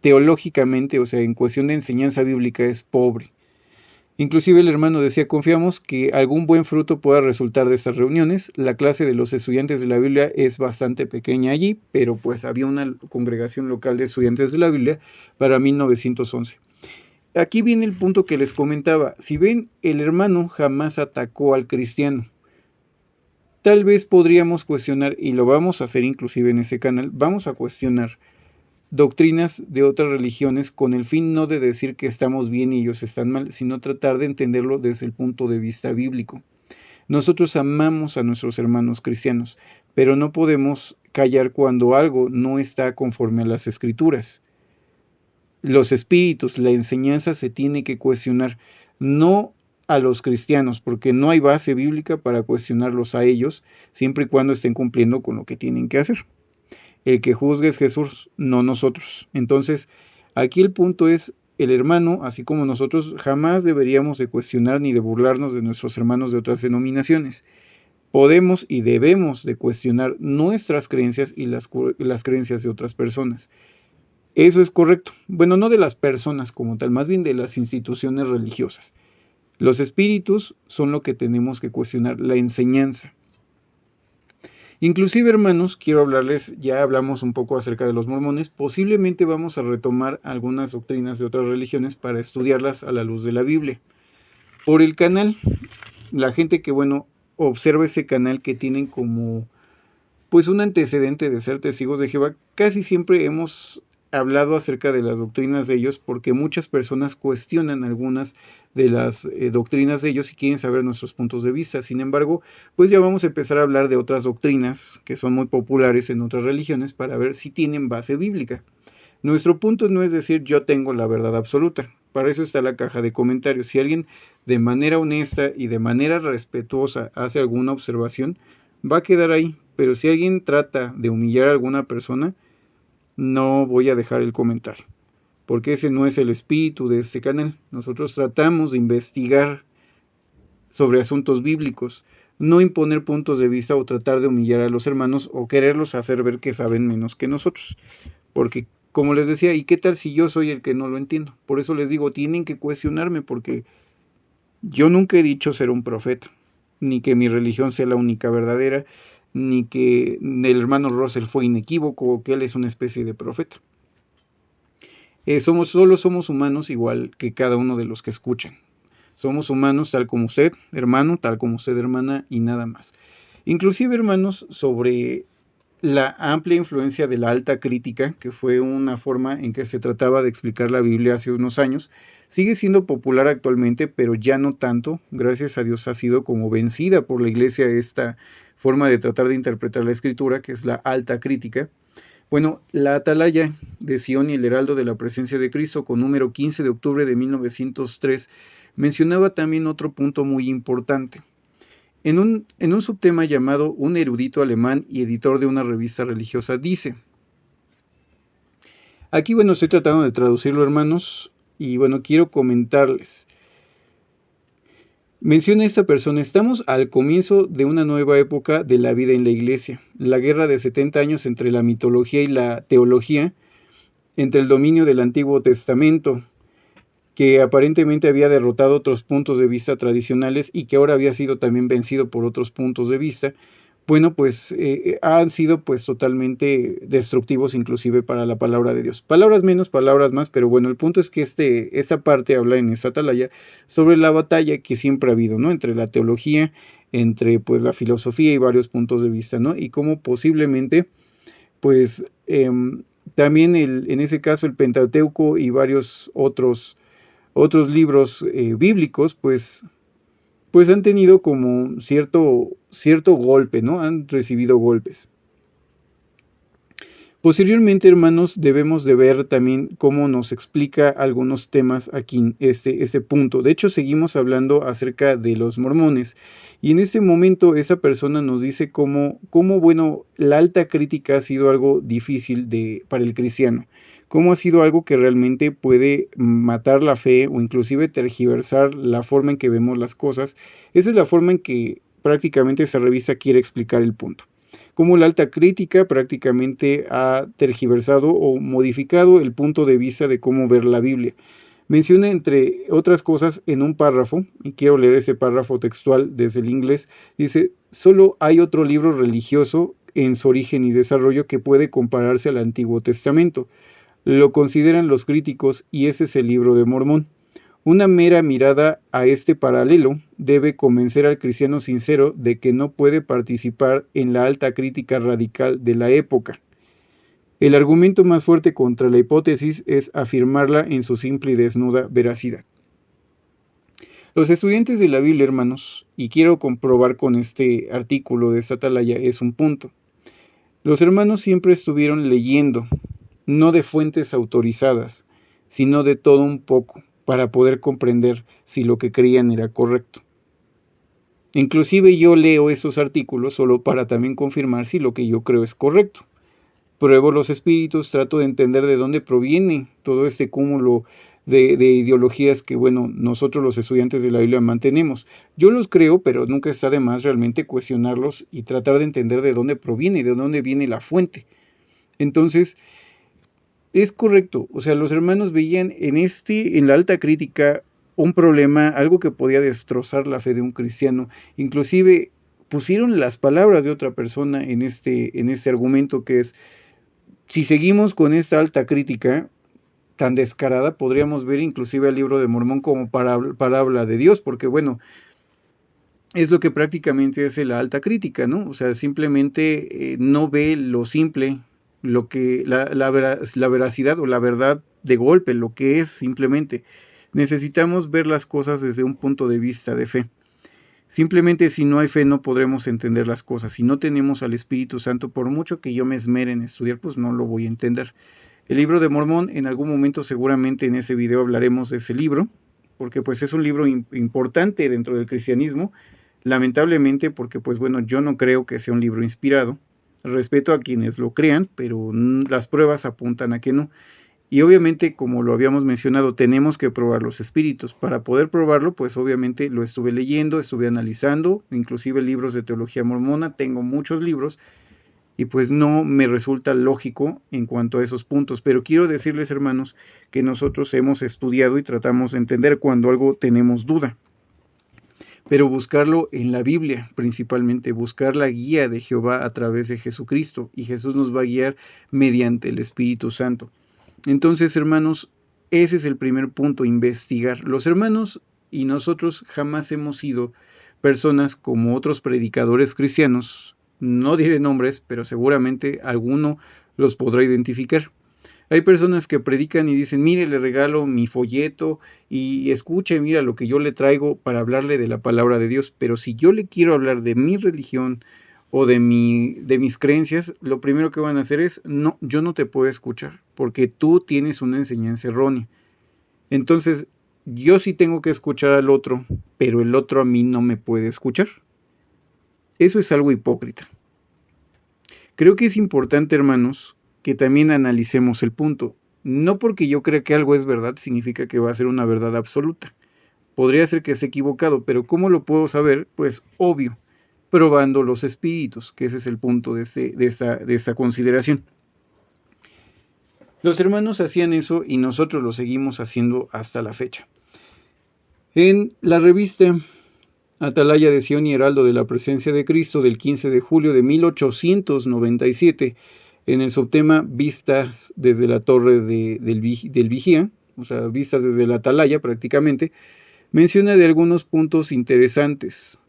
teológicamente, o sea, en cuestión de enseñanza bíblica es pobre. Inclusive el hermano decía, confiamos que algún buen fruto pueda resultar de estas reuniones. La clase de los estudiantes de la Biblia es bastante pequeña allí, pero pues había una congregación local de estudiantes de la Biblia para 1911. Aquí viene el punto que les comentaba. Si ven, el hermano jamás atacó al cristiano. Tal vez podríamos cuestionar, y lo vamos a hacer inclusive en ese canal, vamos a cuestionar doctrinas de otras religiones con el fin no de decir que estamos bien y ellos están mal, sino tratar de entenderlo desde el punto de vista bíblico. Nosotros amamos a nuestros hermanos cristianos, pero no podemos callar cuando algo no está conforme a las escrituras. Los espíritus, la enseñanza se tiene que cuestionar, no a los cristianos, porque no hay base bíblica para cuestionarlos a ellos, siempre y cuando estén cumpliendo con lo que tienen que hacer. El que juzgue es Jesús, no nosotros. Entonces, aquí el punto es, el hermano, así como nosotros, jamás deberíamos de cuestionar ni de burlarnos de nuestros hermanos de otras denominaciones. Podemos y debemos de cuestionar nuestras creencias y las creencias de otras personas. Eso es correcto. Bueno, no de las personas como tal, más bien de las instituciones religiosas. Los espíritus son lo que tenemos que cuestionar, la enseñanza. Inclusive, hermanos, quiero hablarles, ya hablamos un poco acerca de los mormones, posiblemente vamos a retomar algunas doctrinas de otras religiones para estudiarlas a la luz de la Biblia. Por el canal, la gente que, bueno, observa ese canal que tienen como, pues un antecedente de ser testigos de Jehová, casi siempre hemos hablado acerca de las doctrinas de ellos porque muchas personas cuestionan algunas de las doctrinas de ellos y quieren saber nuestros puntos de vista. Sin embargo, pues ya vamos a empezar a hablar de otras doctrinas que son muy populares en otras religiones para ver si tienen base bíblica. Nuestro punto no es decir yo tengo la verdad absoluta. Para eso está la caja de comentarios. Si alguien de manera honesta y de manera respetuosa hace alguna observación, va a quedar ahí. Pero si alguien trata de humillar a alguna persona, no voy a dejar el comentario, porque ese no es el espíritu de este canal. Nosotros tratamos de investigar sobre asuntos bíblicos, no imponer puntos de vista o tratar de humillar a los hermanos o quererlos hacer ver que saben menos que nosotros. Porque, como les decía, ¿y qué tal si yo soy el que no lo entiendo? Por eso les digo, tienen que cuestionarme, porque yo nunca he dicho ser un profeta, ni que mi religión sea la única verdadera, ni que el hermano Russell fue inequívoco o que él es una especie de profeta. Solo somos humanos igual que cada uno de los que escuchan. Somos humanos tal como usted, hermano, tal como usted, hermana, y nada más. Inclusive, hermanos, sobre la amplia influencia de la alta crítica, que fue una forma en que se trataba de explicar la Biblia hace unos años, sigue siendo popular actualmente, pero ya no tanto. Gracias a Dios ha sido como vencida por la Iglesia esta forma de tratar de interpretar la Escritura, que es la alta crítica. Bueno, la Atalaya de Sion y el Heraldo de la Presencia de Cristo, con número 15 de octubre de 1903, mencionaba también otro punto muy importante. En un subtema llamado Un erudito alemán y editor de una revista religiosa, dice, aquí bueno, estoy tratando de traducirlo, hermanos, y bueno, quiero comentarles. Menciona esta persona, estamos al comienzo de una nueva época de la vida en la Iglesia, la guerra de 70 años entre la mitología y la teología, entre el dominio del Antiguo Testamento, que aparentemente había derrotado otros puntos de vista tradicionales y que ahora había sido también vencido por otros puntos de vista, bueno, pues han sido pues totalmente destructivos inclusive para la palabra de Dios. Palabras menos, palabras más, pero bueno, el punto es que esta parte habla en esta atalaya sobre la batalla que siempre ha habido, ¿no? Entre la teología, entre pues la filosofía y varios puntos de vista, ¿no? Y cómo posiblemente, pues también en ese caso el Pentateuco y varios otros libros bíblicos, pues han tenido como cierto golpe, ¿no? Han recibido golpes. Posteriormente, hermanos, debemos de ver también cómo nos explica algunos temas aquí este punto. De hecho, seguimos hablando acerca de los mormones. Y en este momento esa persona nos dice cómo bueno, la alta crítica ha sido algo difícil para el cristiano. Cómo ha sido algo que realmente puede matar la fe o inclusive tergiversar la forma en que vemos las cosas. Esa es la forma en que prácticamente esa revista quiere explicar el punto. Cómo la alta crítica prácticamente ha tergiversado o modificado el punto de vista de cómo ver la Biblia. Menciona, entre otras cosas, en un párrafo, y quiero leer ese párrafo textual desde el inglés, dice, solo hay otro libro religioso en su origen y desarrollo que puede compararse al Antiguo Testamento. Lo consideran los críticos y ese es el Libro de Mormón. Una mera mirada a este paralelo debe convencer al cristiano sincero de que no puede participar en la alta crítica radical de la época. El argumento más fuerte contra la hipótesis es afirmarla en su simple y desnuda veracidad. Los estudiantes de la Biblia, hermanos, y quiero comprobar con este artículo de esta atalaya, es un punto. Los hermanos siempre estuvieron leyendo, no de fuentes autorizadas, sino de todo un poco, para poder comprender si lo que creían era correcto. Inclusive yo leo esos artículos solo para también confirmar si lo que yo creo es correcto. Pruebo los espíritus, trato de entender de dónde proviene todo este cúmulo de ideologías que, bueno, nosotros los estudiantes de la Biblia mantenemos. Yo los creo, pero nunca está de más realmente cuestionarlos y tratar de entender de dónde proviene, de dónde viene la fuente. Entonces, es correcto, o sea, los hermanos veían en la alta crítica un problema, algo que podía destrozar la fe de un cristiano. Inclusive pusieron las palabras de otra persona en este argumento, que es, si seguimos con esta alta crítica tan descarada, podríamos ver inclusive al Libro de Mormón como parábola de Dios, porque bueno, es lo que prácticamente hace la alta crítica, ¿no? O sea, simplemente no ve lo simple la veracidad o la verdad de golpe, lo que es simplemente. Necesitamos ver las cosas desde un punto de vista de fe. Simplemente si no hay fe no podremos entender las cosas. Si no tenemos al Espíritu Santo, por mucho que yo me esmere en estudiar, pues no lo voy a entender. El libro de Mormón, en algún momento seguramente en ese video hablaremos de ese libro, porque pues es un libro importante dentro del cristianismo, lamentablemente porque pues bueno, yo no creo que sea un libro inspirado. Respeto a quienes lo crean, pero las pruebas apuntan a que no. Y obviamente, como lo habíamos mencionado, tenemos que probar los espíritus. Para poder probarlo, pues obviamente lo estuve leyendo, estuve analizando, inclusive libros de teología mormona, tengo muchos libros, y pues no me resulta lógico en cuanto a esos puntos. Pero quiero decirles, hermanos, que nosotros hemos estudiado y tratamos de entender cuando algo tenemos duda. Pero buscarlo en la Biblia, principalmente, buscar la guía de Jehová a través de Jesucristo, y Jesús nos va a guiar mediante el Espíritu Santo. Entonces, hermanos, ese es el primer punto, investigar. Los hermanos y nosotros jamás hemos sido personas como otros predicadores cristianos, no diré nombres, pero seguramente alguno los podrá identificar. Hay personas que predican y dicen, mire, le regalo mi folleto y escuche, mira lo que yo le traigo para hablarle de la palabra de Dios. Pero si yo le quiero hablar de mi religión o de mis creencias, lo primero que van a hacer es, no, yo no te puedo escuchar, porque tú tienes una enseñanza errónea. Entonces, yo sí tengo que escuchar al otro, pero el otro a mí no me puede escuchar. Eso es algo hipócrita. Creo que es importante, hermanos, que también analicemos el punto. No porque yo crea que algo es verdad, significa que va a ser una verdad absoluta. Podría ser que esté equivocado, pero ¿cómo lo puedo saber? Pues obvio, probando los espíritus, que ese es el punto de esta consideración. Los hermanos hacían eso y nosotros lo seguimos haciendo hasta la fecha. En la revista Atalaya de Sion y Heraldo de la Presencia de Cristo del 15 de julio de 1897, en el subtema Vistas desde la Torre del Vigía, o sea, vistas desde la Atalaya prácticamente, menciona de algunos puntos interesantes.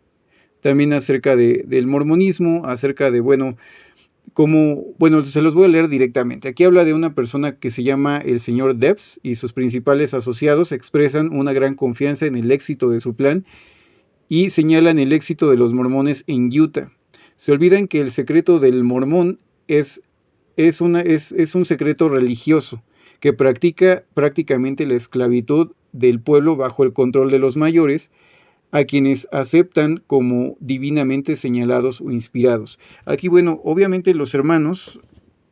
También acerca del mormonismo, acerca de, se los voy a leer directamente. Aquí habla de una persona que se llama el señor Debs y sus principales asociados expresan una gran confianza en el éxito de su plan y señalan el éxito de los mormones en Utah. Se olvidan que el secreto del mormón es un secreto religioso que practica prácticamente la esclavitud del pueblo bajo el control de los mayores, a quienes aceptan como divinamente señalados o inspirados. Aquí, obviamente los hermanos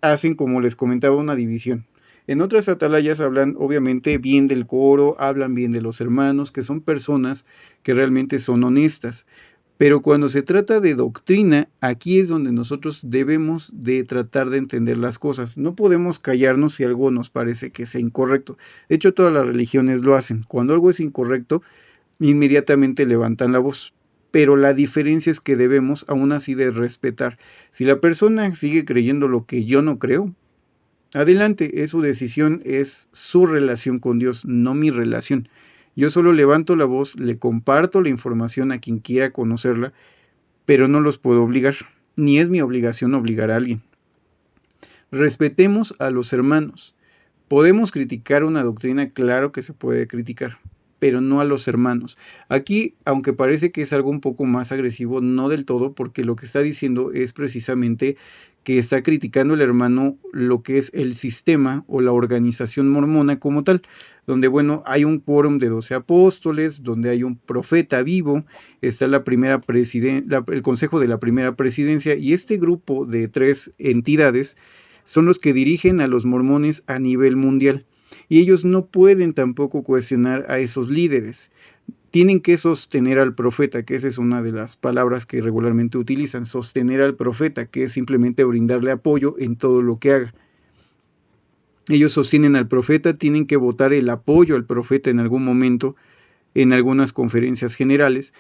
hacen, como les comentaba, una división. En otras atalayas hablan obviamente bien del coro, hablan bien de los hermanos, que son personas que realmente son honestas. Pero cuando se trata de doctrina, aquí es donde nosotros debemos de tratar de entender las cosas. No podemos callarnos si algo nos parece que sea incorrecto. De hecho, todas las religiones lo hacen. Cuando algo es incorrecto, inmediatamente levantan la voz. Pero la diferencia es que debemos aún así de respetar. Si la persona sigue creyendo lo que yo no creo, adelante, es su decisión, es su relación con Dios, no mi relación. Yo solo levanto la voz, le comparto la información a quien quiera conocerla, pero no los puedo obligar, ni es mi obligación obligar a alguien. Respetemos a los hermanos. Podemos criticar una doctrina, claro que se puede criticar, pero no a los hermanos. Aquí, aunque parece que es algo un poco más agresivo, no del todo, porque lo que está diciendo es precisamente que está criticando el hermano lo que es el sistema o la organización mormona como tal, donde hay un quórum de 12 apóstoles, donde hay un profeta vivo, está el consejo de la primera presidencia, y este grupo de 3 entidades son los que dirigen a los mormones a nivel mundial. Y ellos no pueden tampoco cuestionar a esos líderes. Tienen que sostener al profeta, que esa es una de las palabras que regularmente utilizan, sostener al profeta, que es simplemente brindarle apoyo en todo lo que haga. Ellos sostienen al profeta, tienen que votar el apoyo al profeta en algún momento, en algunas conferencias generales.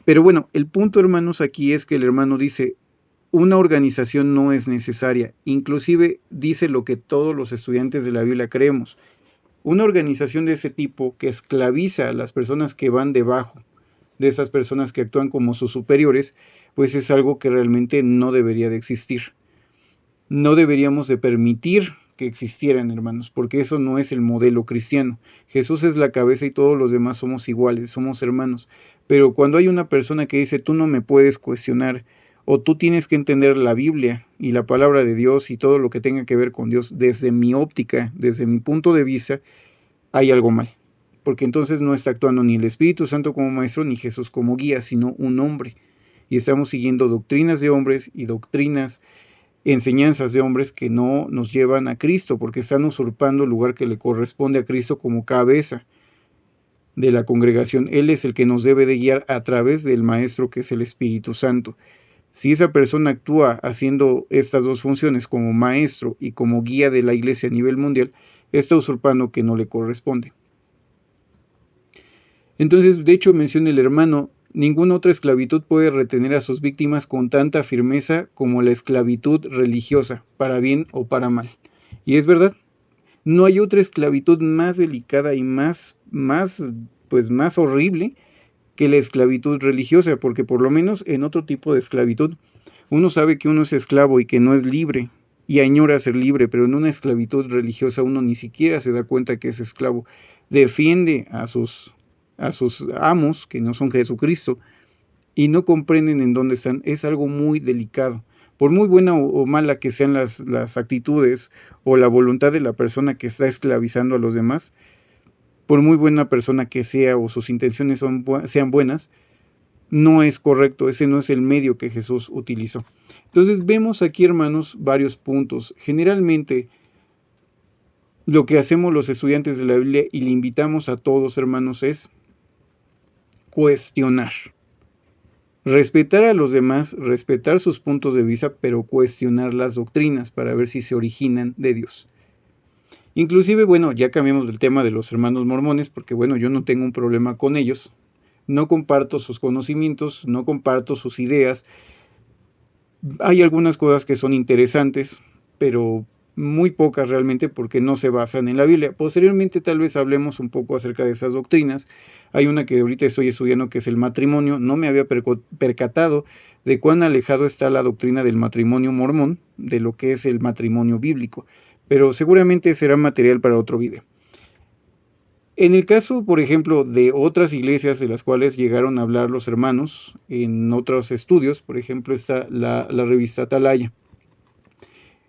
Pero el punto, hermanos, aquí es que el hermano dice, una organización no es necesaria, inclusive dice lo que todos los estudiantes de la Biblia creemos. Una organización de ese tipo que esclaviza a las personas que van debajo de esas personas que actúan como sus superiores, pues es algo que realmente no debería de existir. no deberíamos de permitir que existieran, hermanos, porque eso no es el modelo cristiano. Jesús es la cabeza y todos los demás somos iguales, somos hermanos. Pero cuando hay una persona que dice, tú no me puedes cuestionar, o tú tienes que entender la Biblia y la palabra de Dios y todo lo que tenga que ver con Dios desde mi óptica, desde mi punto de vista, hay algo mal. Porque entonces no está actuando ni el Espíritu Santo como maestro ni Jesús como guía, sino un hombre. Y estamos siguiendo doctrinas de hombres y enseñanzas de hombres que no nos llevan a Cristo, porque están usurpando el lugar que le corresponde a Cristo como cabeza de la congregación. Él es el que nos debe de guiar a través del Maestro, que es el Espíritu Santo. Si esa persona actúa haciendo estas dos funciones como maestro y como guía de la iglesia a nivel mundial, está usurpando que no le corresponde. Entonces, de hecho, menciona el hermano, ninguna otra esclavitud puede retener a sus víctimas con tanta firmeza como la esclavitud religiosa, para bien o para mal. Y es verdad, no hay otra esclavitud más delicada y más horrible que la esclavitud religiosa, porque por lo menos en otro tipo de esclavitud uno sabe que uno es esclavo y que no es libre y añora ser libre, pero en una esclavitud religiosa uno ni siquiera se da cuenta que es esclavo, defiende a sus amos, que no son Jesucristo, y no comprenden en dónde están. Es algo muy delicado. Por muy buena o mala que sean las actitudes o la voluntad de la persona que está esclavizando a los demás, por muy buena persona que sea o sus intenciones sean buenas, no es correcto, ese no es el medio que Jesús utilizó. Entonces vemos aquí, hermanos, varios puntos. Generalmente, lo que hacemos los estudiantes de la Biblia y le invitamos a todos, hermanos, es cuestionar. Respetar a los demás, respetar sus puntos de vista, pero cuestionar las doctrinas para ver si se originan de Dios. Inclusive, bueno, ya cambiamos del tema de los hermanos mormones, porque bueno, yo no tengo un problema con ellos. No comparto sus conocimientos, no comparto sus ideas. Hay algunas cosas que son interesantes, pero muy pocas realmente porque no se basan en la Biblia. Posteriormente tal vez hablemos un poco acerca de esas doctrinas. Hay una que ahorita estoy estudiando que es el matrimonio. No me había percatado de cuán alejado está la doctrina del matrimonio mormón de lo que es el matrimonio bíblico, pero seguramente será material para otro video. En el caso, por ejemplo, de otras iglesias de las cuales llegaron a hablar los hermanos en otros estudios, por ejemplo está la revista Atalaya.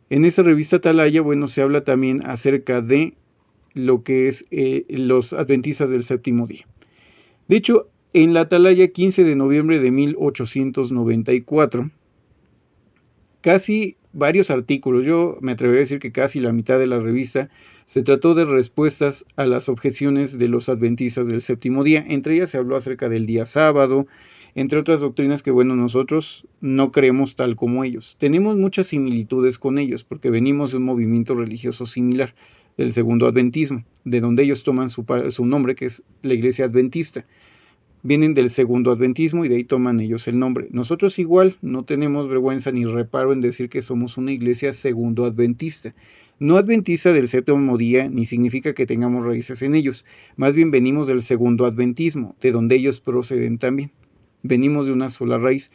En esa revista Atalaya, bueno, se habla también acerca de lo que es los adventistas del séptimo día. De hecho, en la Atalaya, 15 de noviembre de 1894, casi varios artículos, yo me atrevería a decir que casi la mitad de la revista, se trató de respuestas a las objeciones de los adventistas del séptimo día. Entre ellas se habló acerca del día sábado, entre otras doctrinas que, bueno, nosotros no creemos tal como ellos. Tenemos muchas similitudes con ellos, porque venimos de un movimiento religioso similar, del segundo adventismo, de donde ellos toman su nombre, que es la iglesia adventista. Vienen del segundo adventismo y de ahí toman ellos el nombre. Nosotros igual no tenemos vergüenza ni reparo en decir que somos una iglesia segundo adventista. No adventista del séptimo día ni significa que tengamos raíces en ellos. Más bien venimos del segundo adventismo, de donde ellos proceden también. Venimos de una sola raíz.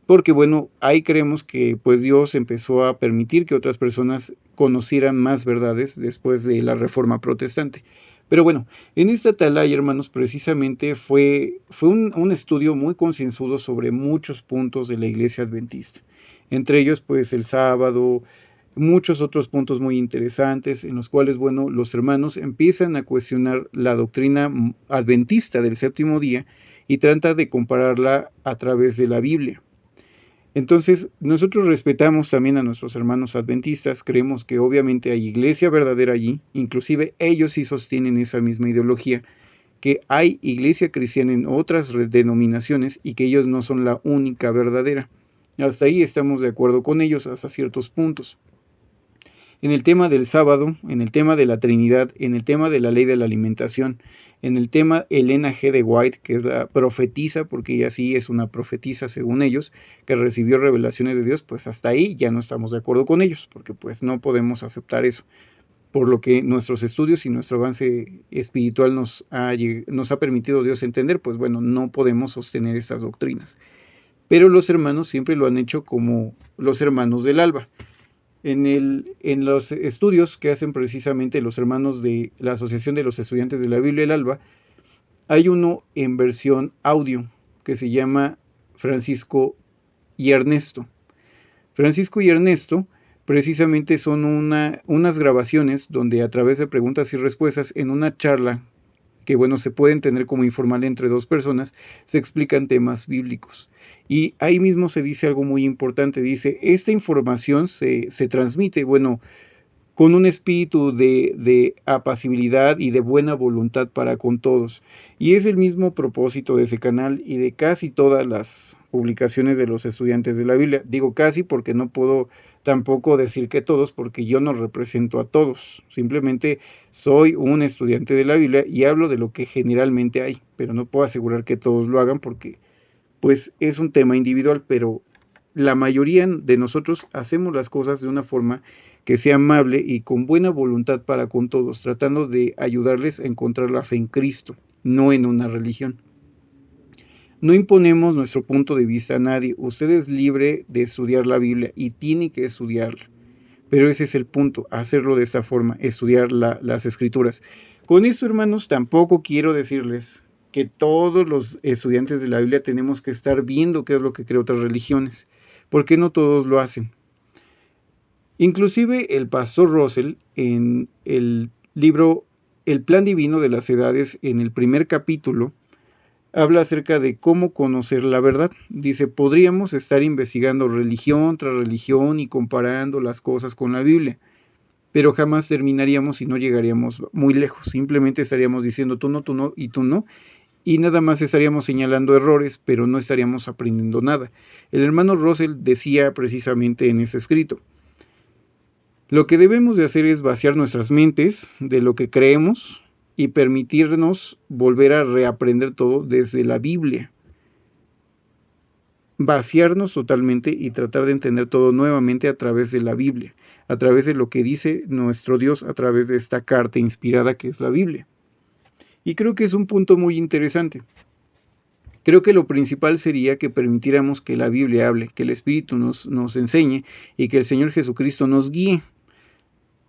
Porque bueno, ahí creemos que pues Dios empezó a permitir que otras personas conocieran más verdades después de la Reforma Protestante. Pero bueno, en esta Atalaya, hermanos, precisamente fue un estudio muy concienzudo sobre muchos puntos de la iglesia adventista. Entre ellos, pues, el sábado, muchos otros puntos muy interesantes en los cuales, bueno, los hermanos empiezan a cuestionar la doctrina adventista del séptimo día y tratan de compararla a través de la Biblia. Entonces, nosotros respetamos también a nuestros hermanos adventistas, creemos que obviamente hay iglesia verdadera allí, inclusive ellos sí sostienen esa misma ideología, que hay iglesia cristiana en otras denominaciones y que ellos no son la única verdadera. Hasta ahí estamos de acuerdo con ellos hasta ciertos puntos. En el tema del sábado, en el tema de la Trinidad, en el tema de la ley de la alimentación, en el tema Elena G. de White, que es la profetisa, porque ella sí es una profetisa según ellos, que recibió revelaciones de Dios, pues hasta ahí ya no estamos de acuerdo con ellos, porque pues no podemos aceptar eso. Por lo que nuestros estudios y nuestro avance espiritual nos ha permitido Dios entender, pues bueno, no podemos sostener estas doctrinas. Pero los hermanos siempre lo han hecho como los hermanos del alba. En los estudios que hacen precisamente los hermanos de la Asociación de los Estudiantes de la Biblia El Alba, hay uno en versión audio que se llama Francisco y Ernesto. Francisco y Ernesto precisamente son unas grabaciones donde a través de preguntas y respuestas en una charla que bueno, se pueden tener como informal entre dos personas, se explican temas bíblicos. Y ahí mismo se dice algo muy importante, dice, esta información se transmite, bueno, con un espíritu de apacibilidad y de buena voluntad para con todos. Y es el mismo propósito de ese canal y de casi todas las publicaciones de los estudiantes de la Biblia. Digo casi porque no puedo tampoco decir que todos, porque yo no represento a todos. Simplemente soy un estudiante de la Biblia y hablo de lo que generalmente hay, pero no puedo asegurar que todos lo hagan porque pues es un tema individual, pero la mayoría de nosotros hacemos las cosas de una forma que sea amable y con buena voluntad para con todos, tratando de ayudarles a encontrar la fe en Cristo, no en una religión. No imponemos nuestro punto de vista a nadie. Usted es libre de estudiar la Biblia y tiene que estudiarla. Pero ese es el punto, hacerlo de esta forma, estudiar las Escrituras. Con esto, hermanos, tampoco quiero decirles que todos los estudiantes de la Biblia tenemos que estar viendo qué es lo que creen otras religiones, porque no todos lo hacen. Inclusive el pastor Russell, en el libro El Plan Divino de las Edades, en el primer capítulo, habla acerca de cómo conocer la verdad. Dice, podríamos estar investigando religión tras religión y comparando las cosas con la Biblia, pero jamás terminaríamos y no llegaríamos muy lejos. Simplemente estaríamos diciendo tú no y tú no, y nada más estaríamos señalando errores, pero no estaríamos aprendiendo nada. El hermano Russell decía precisamente en ese escrito, lo que debemos de hacer es vaciar nuestras mentes de lo que creemos y permitirnos volver a reaprender todo desde la Biblia. Vaciarnos totalmente y tratar de entender todo nuevamente a través de la Biblia, a través de lo que dice nuestro Dios a través de esta carta inspirada que es la Biblia. Y creo que es un punto muy interesante. Creo que lo principal sería que permitiéramos que la Biblia hable, que el Espíritu nos enseñe y que el Señor Jesucristo nos guíe.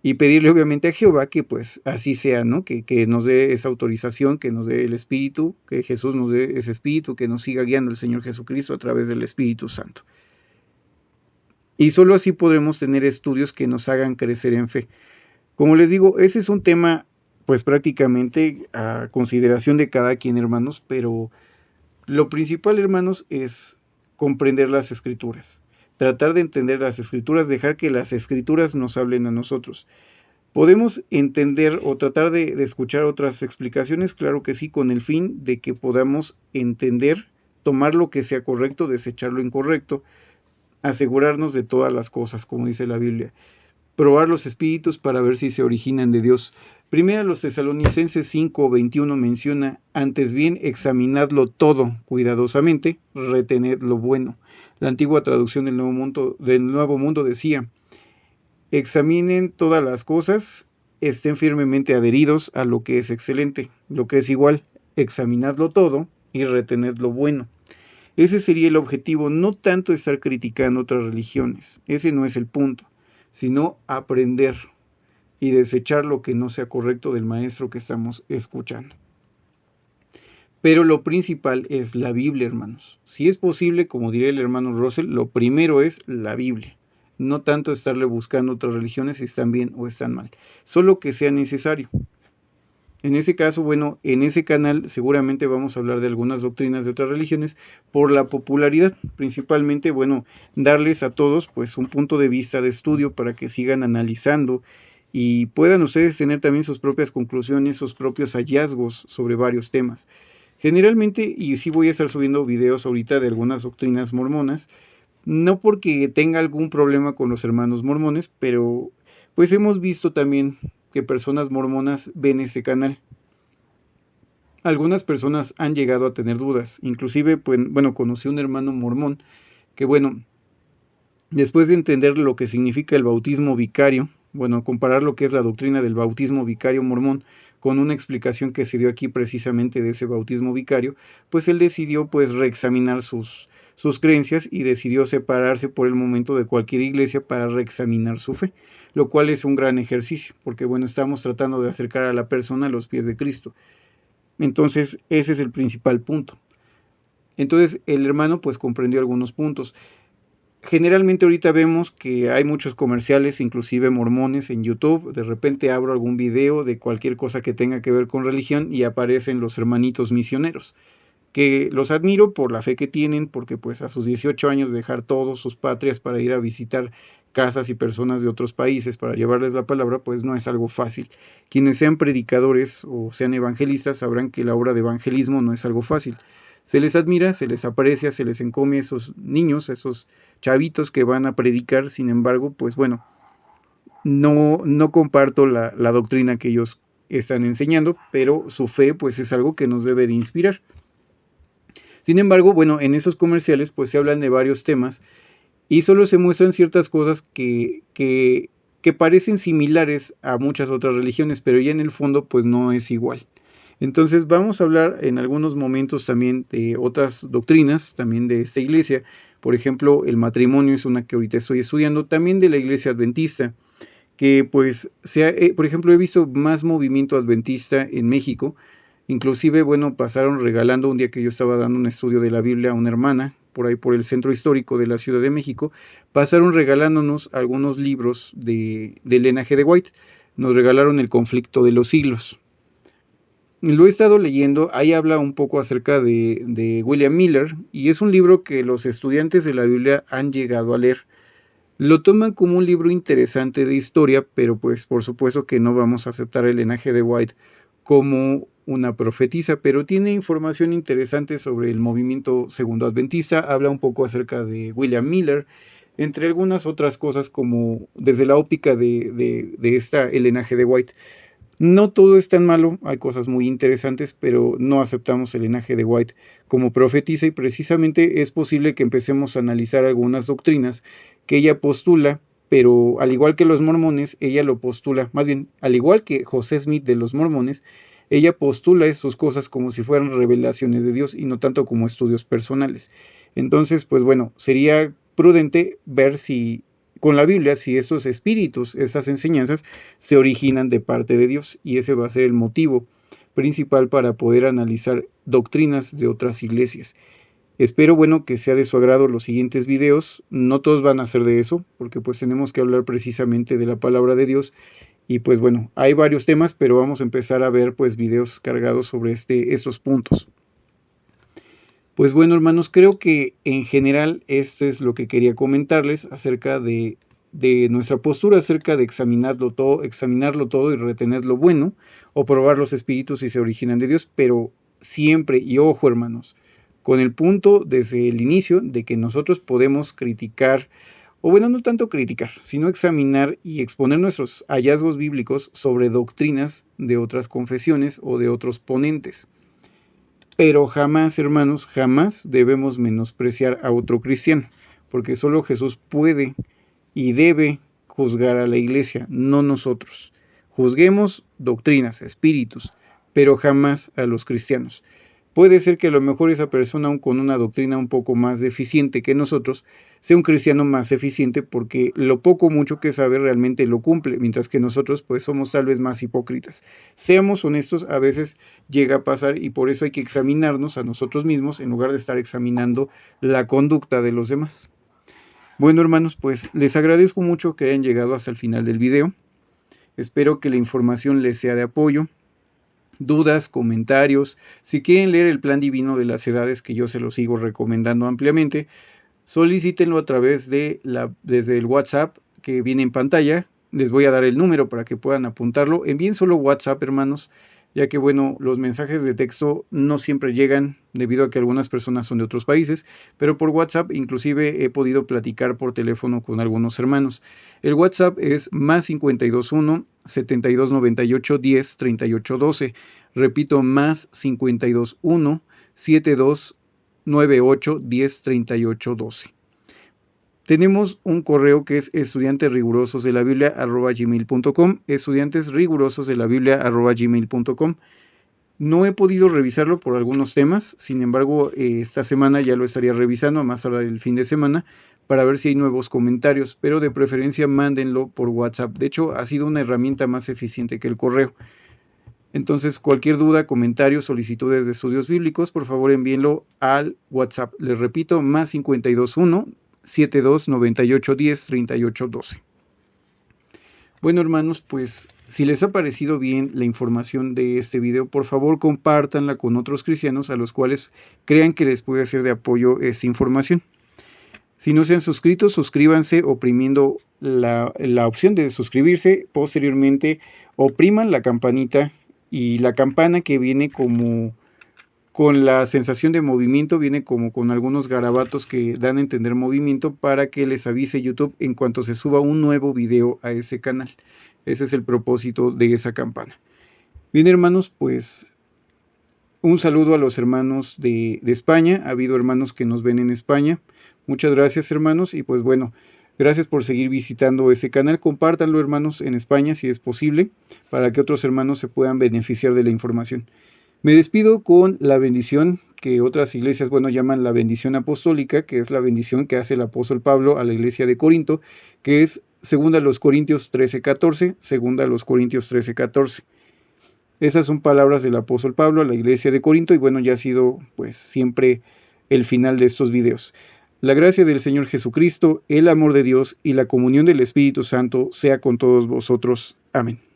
Y pedirle obviamente a Jehová que pues así sea, ¿no? Que nos dé esa autorización, que nos dé el Espíritu, que Jesús nos dé ese Espíritu, que nos siga guiando el Señor Jesucristo a través del Espíritu Santo. Y solo así podremos tener estudios que nos hagan crecer en fe. Como les digo, ese es un tema pues prácticamente a consideración de cada quien, hermanos, pero lo principal, hermanos, es comprender las Escrituras. Tratar de entender las Escrituras, dejar que las Escrituras nos hablen a nosotros. ¿Podemos entender o tratar de escuchar otras explicaciones? Claro que sí, con el fin de que podamos entender, tomar lo que sea correcto, desechar lo incorrecto, asegurarnos de todas las cosas, como dice la Biblia. Probar los espíritus para ver si se originan de Dios. Primera los Tesalonicenses 5:21 menciona, antes bien examinadlo todo cuidadosamente, retened lo bueno. La antigua traducción del Nuevo Mundo decía, examinen todas las cosas, estén firmemente adheridos a lo que es excelente, lo que es igual, examinadlo todo y retened lo bueno. Ese sería el objetivo, no tanto estar criticando otras religiones, ese no es el punto, sino aprender y desechar lo que no sea correcto del maestro que estamos escuchando. Pero lo principal es la Biblia, hermanos. Si es posible, como diría el hermano Russell, lo primero es la Biblia. No tanto estarle buscando otras religiones si están bien o están mal. Solo que sea necesario. En ese caso, bueno, en ese canal seguramente vamos a hablar de algunas doctrinas de otras religiones por la popularidad. Principalmente, bueno, darles a todos pues un punto de vista de estudio para que sigan analizando y puedan ustedes tener también sus propias conclusiones, sus propios hallazgos sobre varios temas. Generalmente, y sí voy a estar subiendo videos ahorita de algunas doctrinas mormonas, no porque tenga algún problema con los hermanos mormones, pero pues hemos visto también que personas mormonas ven ese canal. Algunas personas han llegado a tener dudas, inclusive, pues, bueno, conocí un hermano mormón que, bueno, después de entender lo que significa el bautismo vicario, bueno, comparar lo que es la doctrina del bautismo vicario mormón con una explicación que se dio aquí precisamente de ese bautismo vicario, pues él decidió pues reexaminar sus creencias y decidió separarse por el momento de cualquier iglesia para reexaminar su fe, lo cual es un gran ejercicio, porque bueno, estamos tratando de acercar a la persona a los pies de Cristo. Entonces, ese es el principal punto. Entonces, el hermano pues comprendió algunos puntos. Generalmente ahorita vemos que hay muchos comerciales, inclusive mormones en YouTube. De repente abro algún video de cualquier cosa que tenga que ver con religión y aparecen los hermanitos misioneros, que los admiro por la fe que tienen, porque pues a sus 18 años dejar todas sus patrias para ir a visitar casas y personas de otros países para llevarles la palabra, pues no es algo fácil. Quienes sean predicadores o sean evangelistas sabrán que la obra de evangelismo no es algo fácil. Se les admira, se les aprecia, se les encomia a esos niños, a esos chavitos que van a predicar. Sin embargo, pues bueno, no comparto la doctrina que ellos están enseñando, pero su fe pues es algo que nos debe de inspirar. Sin embargo, bueno, en esos comerciales pues se hablan de varios temas y solo se muestran ciertas cosas que parecen similares a muchas otras religiones, pero ya en el fondo pues no es igual. Entonces vamos a hablar en algunos momentos también de otras doctrinas, también de esta iglesia. Por ejemplo, el matrimonio es una que ahorita estoy estudiando, también de la iglesia adventista, que pues, por ejemplo, he visto más movimiento adventista en México. Inclusive, bueno, pasaron regalando un día que yo estaba dando un estudio de la Biblia a una hermana, por ahí por el centro histórico de la Ciudad de México, pasaron regalándonos algunos libros de Elena G. de White. Nos regalaron El conflicto de los siglos. Lo he estado leyendo, ahí habla un poco acerca de William Miller, y es un libro que los estudiantes de la Biblia han llegado a leer. Lo toman como un libro interesante de historia, pero pues por supuesto que no vamos a aceptar a Elena G. de White como una profetisa, pero tiene información interesante sobre el movimiento segundo adventista, habla un poco acerca de William Miller, entre algunas otras cosas como desde la óptica de esta Elena G. de White. No todo es tan malo, hay cosas muy interesantes, pero no aceptamos el linaje de White como profetisa y precisamente es posible que empecemos a analizar algunas doctrinas que ella postula, pero al igual que los mormones, ella lo postula, más bien, al igual que José Smith de los mormones, ella postula esas cosas como si fueran revelaciones de Dios y no tanto como estudios personales. Entonces, pues bueno, sería prudente ver si con la Biblia, si esos espíritus, esas enseñanzas, se originan de parte de Dios, y ese va a ser el motivo principal para poder analizar doctrinas de otras iglesias. Espero, bueno, que sea de su agrado los siguientes videos. No todos van a ser de eso, porque pues tenemos que hablar precisamente de la palabra de Dios. Y pues bueno, hay varios temas, pero vamos a empezar a ver pues videos cargados sobre estos puntos. Pues bueno, hermanos, creo que en general esto es lo que quería comentarles acerca de nuestra postura, acerca de examinarlo todo y retener lo bueno, o probar los espíritus si se originan de Dios, pero siempre, y ojo hermanos, con el punto desde el inicio de que nosotros podemos criticar, o bueno, no tanto criticar, sino examinar y exponer nuestros hallazgos bíblicos sobre doctrinas de otras confesiones o de otros ponentes. Pero jamás, hermanos, jamás debemos menospreciar a otro cristiano, porque solo Jesús puede y debe juzgar a la iglesia, no nosotros. Juzguemos doctrinas, espíritus, pero jamás a los cristianos. Puede ser que a lo mejor esa persona, aun con una doctrina un poco más deficiente que nosotros, sea un cristiano más eficiente porque lo poco o mucho que sabe realmente lo cumple, mientras que nosotros pues somos tal vez más hipócritas. Seamos honestos, a veces llega a pasar y por eso hay que examinarnos a nosotros mismos en lugar de estar examinando la conducta de los demás. Bueno, hermanos, pues les agradezco mucho que hayan llegado hasta el final del video. Espero que la información les sea de apoyo. Dudas, comentarios, si quieren leer el plan divino de las edades que yo se los sigo recomendando ampliamente, solicítenlo a través desde el WhatsApp que viene en pantalla. Les voy a dar el número para que puedan apuntarlo. Envíen solo WhatsApp, hermanos, ya que bueno, los mensajes de texto no siempre llegan debido a que algunas personas son de otros países, pero por WhatsApp inclusive he podido platicar por teléfono con algunos hermanos. El WhatsApp es más 521 7298 10 38 12. Repito, más 521 7298 10 38 12. Tenemos un correo que es estudianterrigurososdelabiblia@gmail.com, estudianterrigurososdelabiblia@gmail.com. No he podido revisarlo por algunos temas, sin embargo, esta semana ya lo estaría revisando, más tarde del fin de semana, para ver si hay nuevos comentarios, pero de preferencia mándenlo por WhatsApp. De hecho, ha sido una herramienta más eficiente que el correo. Entonces, cualquier duda, comentario, solicitudes de estudios bíblicos, por favor envíenlo al WhatsApp. Les repito, más 521 72 98 10 38 12. Bueno, hermanos, pues si les ha parecido bien la información de este video, por favor compártanla con otros cristianos a los cuales crean que les puede ser de apoyo esta información. Si no se han suscrito, suscríbanse oprimiendo la opción de suscribirse. Posteriormente, opriman la campanita y la campana, que viene como con la sensación de movimiento, viene como con algunos garabatos que dan a entender movimiento, para que les avise YouTube en cuanto se suba un nuevo video a ese canal. Ese es el propósito de esa campana. Bien, hermanos, pues un saludo a los hermanos de España. Ha habido hermanos que nos ven en España. Muchas gracias, hermanos, y pues bueno, gracias por seguir visitando ese canal. Compártanlo, hermanos, en España si es posible, para que otros hermanos se puedan beneficiar de la información. Me despido con la bendición que otras iglesias, llaman la bendición apostólica, que es la bendición que hace el apóstol Pablo a la iglesia de Corinto, que es 2 Corintios 13:14, 2 Corintios 13:14. Esas son palabras del apóstol Pablo a la iglesia de Corinto, y ya ha sido pues siempre el final de estos videos. La gracia del Señor Jesucristo, el amor de Dios y la comunión del Espíritu Santo sea con todos vosotros. Amén.